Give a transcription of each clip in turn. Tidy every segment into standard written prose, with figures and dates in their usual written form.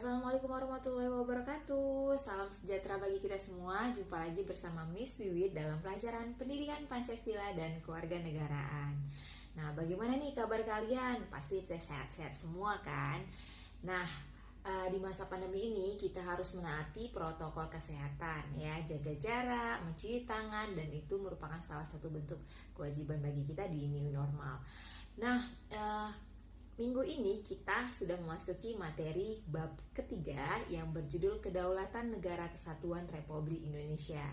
Assalamualaikum warahmatullahi wabarakatuh. Salam sejahtera bagi kita semua. Jumpa lagi bersama Miss Wiwit dalam pelajaran Pendidikan Pancasila dan Kewarganegaraan. Nah, bagaimana nih kabar kalian? Pasti kita sehat-sehat semua kan? Nah, di masa pandemi ini kita harus menaati protokol kesehatan ya, jaga jarak, mencuci tangan, dan itu merupakan salah satu bentuk kewajiban bagi kita di new normal. Nah, minggu ini kita sudah memasuki materi bab ketiga yang berjudul Kedaulatan Negara Kesatuan Republik Indonesia.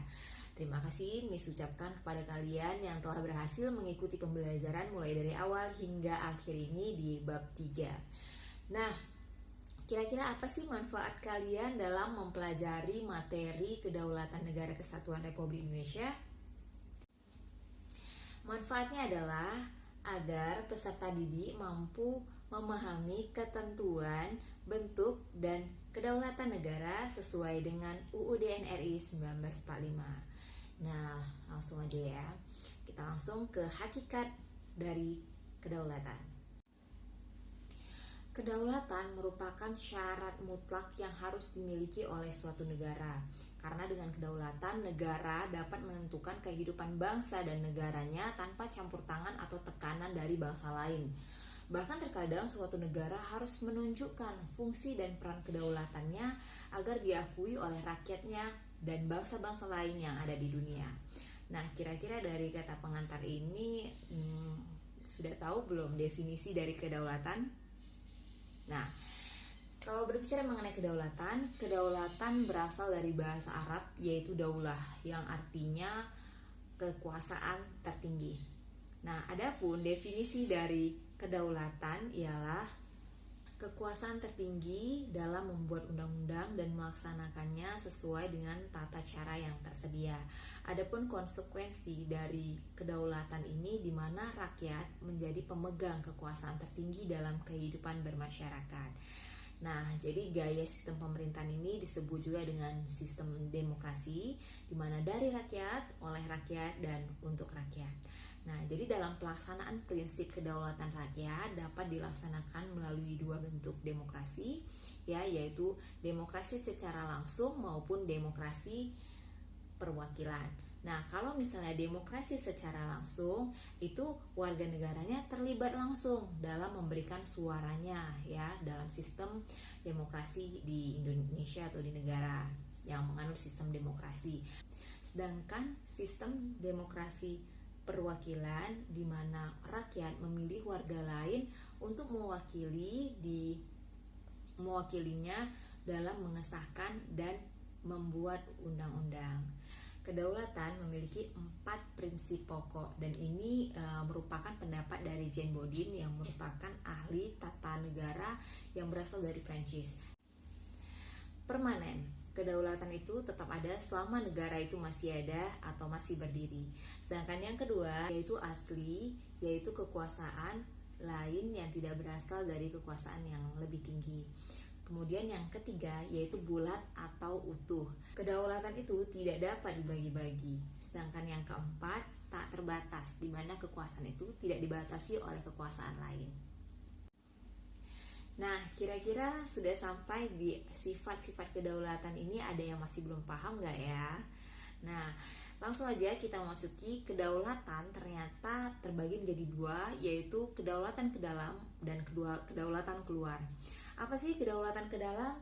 Terima kasih Miss ucapkan kepada kalian yang telah berhasil mengikuti pembelajaran mulai dari awal hingga akhir ini di bab 3. Nah, kira-kira apa sih manfaat kalian dalam mempelajari materi Kedaulatan Negara Kesatuan Republik Indonesia? Manfaatnya adalah agar peserta didik mampu memahami ketentuan, bentuk, dan kedaulatan negara sesuai dengan UUD NRI 1945. Nah, langsung aja ya. Kita langsung ke hakikat dari kedaulatan. Kedaulatan merupakan syarat mutlak yang harus dimiliki oleh suatu negara. Karena dengan kedaulatan, negara dapat menentukan kehidupan bangsa dan negaranya tanpa campur tangan atau tekanan dari bangsa lain. Bahkan terkadang suatu negara harus menunjukkan fungsi dan peran kedaulatannya agar diakui oleh rakyatnya dan bangsa-bangsa lain yang ada di dunia. Nah, kira-kira dari kata pengantar ini sudah tahu belum definisi dari kedaulatan? Nah, kalau berbicara mengenai kedaulatan berasal dari bahasa Arab yaitu daulah yang artinya kekuasaan tertinggi. Nah, adapun definisi dari kedaulatan ialah kekuasaan tertinggi dalam membuat undang-undang dan melaksanakannya sesuai dengan tata cara yang tersedia. Adapun konsekuensi dari kedaulatan ini di mana rakyat menjadi pemegang kekuasaan tertinggi dalam kehidupan bermasyarakat. Nah, jadi gaya sistem pemerintahan ini disebut juga dengan sistem demokrasi, di mana dari rakyat, oleh rakyat, dan untuk rakyat. Nah, jadi dalam pelaksanaan prinsip kedaulatan rakyat dapat dilaksanakan melalui dua bentuk demokrasi, ya, yaitu demokrasi secara langsung maupun demokrasi perwakilan. Nah, kalau misalnya demokrasi secara langsung, itu warga negaranya terlibat langsung dalam memberikan suaranya ya dalam sistem demokrasi di Indonesia atau di negara yang menganut sistem demokrasi. Sedangkan sistem demokrasi perwakilan di mana rakyat memilih warga lain untuk mewakilinya dalam mengesahkan dan membuat undang-undang. Kedaulatan memiliki 4 prinsip pokok dan ini merupakan pendapat dari Jean Bodin yang merupakan ahli tata negara yang berasal dari Prancis. Permanen, kedaulatan itu tetap ada selama negara itu masih ada atau masih berdiri. Sedangkan yang kedua yaitu asli, yaitu kekuasaan lain yang tidak berasal dari kekuasaan yang lebih tinggi. Kemudian yang ketiga yaitu bulat atau utuh. Kedaulatan itu tidak dapat dibagi-bagi. Sedangkan yang keempat tak terbatas, di mana kekuasaan itu tidak dibatasi oleh kekuasaan lain. Nah, kira-kira sudah sampai di sifat-sifat kedaulatan ini, ada yang masih belum paham nggak ya? Nah, langsung aja kita memasuki kedaulatan ternyata terbagi menjadi dua, yaitu kedaulatan ke dalam dan kedaulatan keluar. Apa sih kedaulatan ke dalam?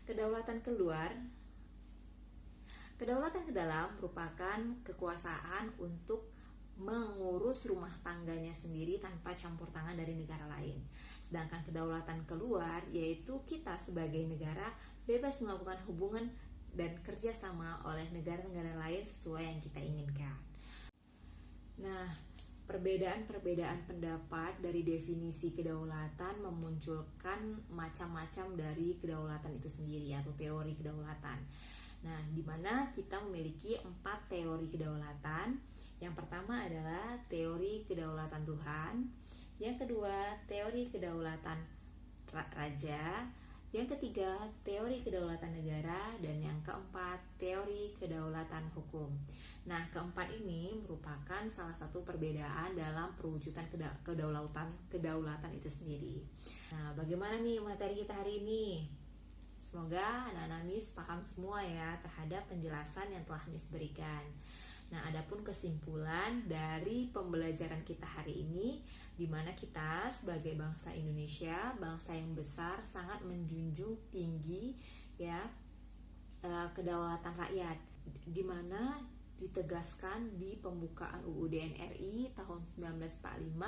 Kedaulatan keluar. Kedaulatan ke dalam merupakan kekuasaan untuk mengurus rumah tangganya sendiri tanpa campur tangan dari negara lain. Sedangkan kedaulatan keluar yaitu kita sebagai negara bebas melakukan hubungan dan kerjasama oleh negara-negara lain sesuai yang kita inginkan. Nah, perbedaan-perbedaan pendapat dari definisi kedaulatan memunculkan macam-macam dari kedaulatan itu sendiri atau teori kedaulatan. Nah, di mana kita memiliki 4 teori kedaulatan. Yang pertama adalah teori kedaulatan Tuhan, yang kedua teori kedaulatan raja, yang ketiga teori kedaulatan negara, dan yang keempat teori kedaulatan hukum. Nah, keempat ini merupakan salah satu perbedaan dalam perwujudan kedaulatan itu sendiri. Nah, bagaimana nih materi kita hari ini? Semoga anak-anak Miss paham semua ya terhadap penjelasan yang telah Miss berikan. Nah, adapun kesimpulan dari pembelajaran kita hari ini, di mana kita sebagai bangsa Indonesia, bangsa yang besar, sangat menjunjung tinggi ya kedaulatan rakyat, di mana ditegaskan di pembukaan UUD NRI tahun 1945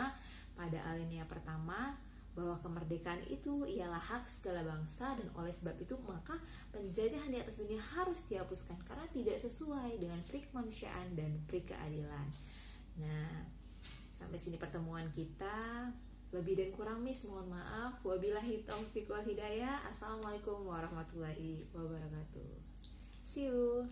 pada alinea pertama bahwa kemerdekaan itu ialah hak segala bangsa, dan oleh sebab itu maka penjajahan di atas dunia harus dihapuskan karena tidak sesuai dengan pri kemanusiaan dan pri keadilan. Nah, sampai sini pertemuan kita. Lebih dan kurang Miss mohon maaf. Wabillahi taufiq wal hidayah. Assalamualaikum warahmatullahi wabarakatuh. See you.